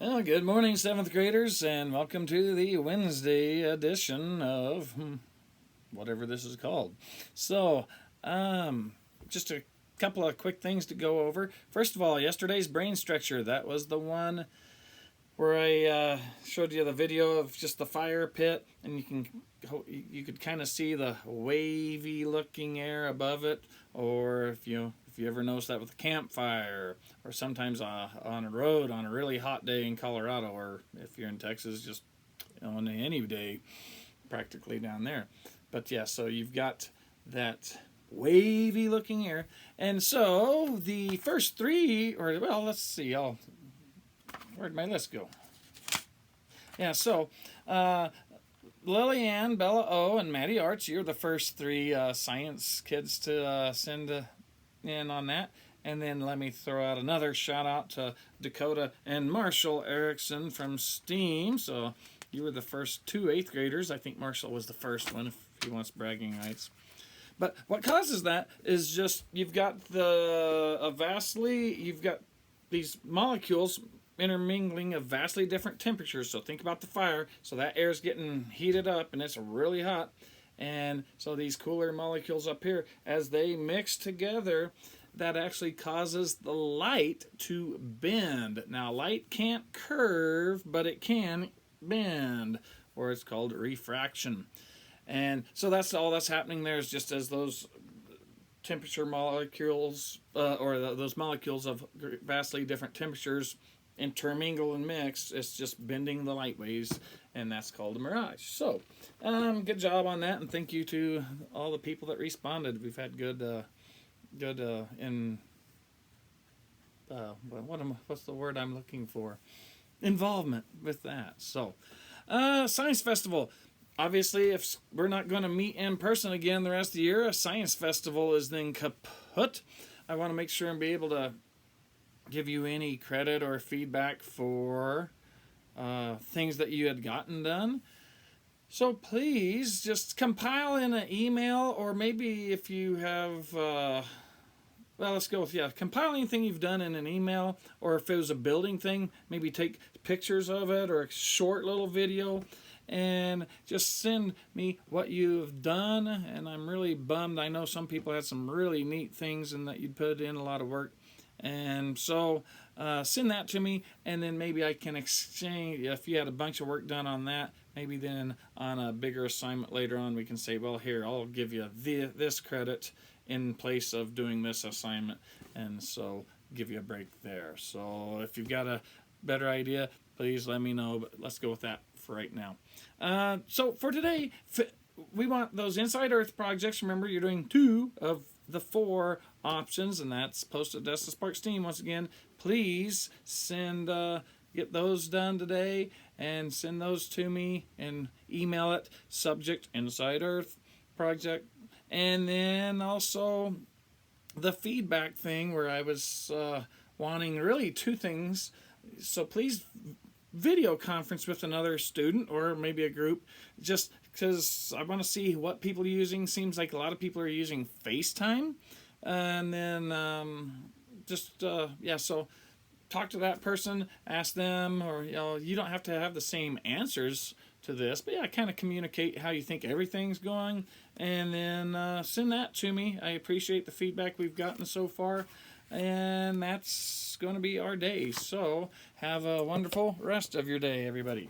Well, good morning, 7th graders, and welcome to the Wednesday edition of whatever this is called. So, just a couple of quick things to go over. First of all, yesterday's brain stretcher, that was the one where I showed you the video of just the fire pit, and you could kind of see the wavy looking air above it, or if you ever notice that with a campfire, or sometimes on a road on a really hot day in Colorado, or if you're in Texas, just on any day practically down there. But yeah, so you've got that wavy looking air, and so the first three, or well, let's see, where'd my list go? Yeah, so Lillian, Bella O, and Maddie Arch, you're the first three science kids to send in on that. And then let me throw out another shout out to Dakota and Marshall Erickson from STEAM. So you were the first two 8th graders. I think Marshall was the first one if he wants bragging rights. But what causes that is just you've got you've got these molecules intermingling of vastly different temperatures. So think about the fire. So that air is getting heated up and it's really hot. And so these cooler molecules up here, as they mix together, that actually causes the light to bend. Now, light can't curve, but it can bend, or it's called refraction. And so that's all that's happening there is just as those temperature molecules, those molecules of vastly different temperatures intermingle and mix, it's just bending the light waves, and that's called a mirage. So, good job on that, and thank you to all the people that responded. We've had what's the word I'm looking for? Involvement with that. So, Science Festival. Obviously, if we're not going to meet in person again the rest of the year, a science festival is then kaput. I want to make sure and be able to give you any credit or feedback for things that you had gotten done. So please just compile in an email, or maybe if you have, let's go with, compile anything you've done in an email, or if it was a building thing, maybe take pictures of it or a short little video and just send me what you've done. And I'm really bummed. I know some people had some really neat things and that you'd put in a lot of work. And so send that to me, and then maybe I can exchange. If you had a bunch of work done on that, maybe then on a bigger assignment later on we can say, well, here, I'll give you this credit in place of doing this assignment, and so give you a break there. So if you've got a better idea, please let me know, but let's go with that for right now. So for today, we want those Inside Earth projects. Remember, you're doing 2 of the 4 options, and that's posted at Estes Park STEAM. Once again, please get those done today and send those to me and email it, subject Inside Earth project. And then also the feedback thing where I was wanting really 2 things. So please video conference with another student or maybe a group, just because I want to see what people are using. Seems like a lot of people are using FaceTime. And then so talk to that person, ask them, or you don't have to have the same answers to this, but kind of communicate how you think everything's going, and then send that to me. I appreciate the feedback we've gotten so far, and that's going to be our day. So have a wonderful rest of your day, everybody.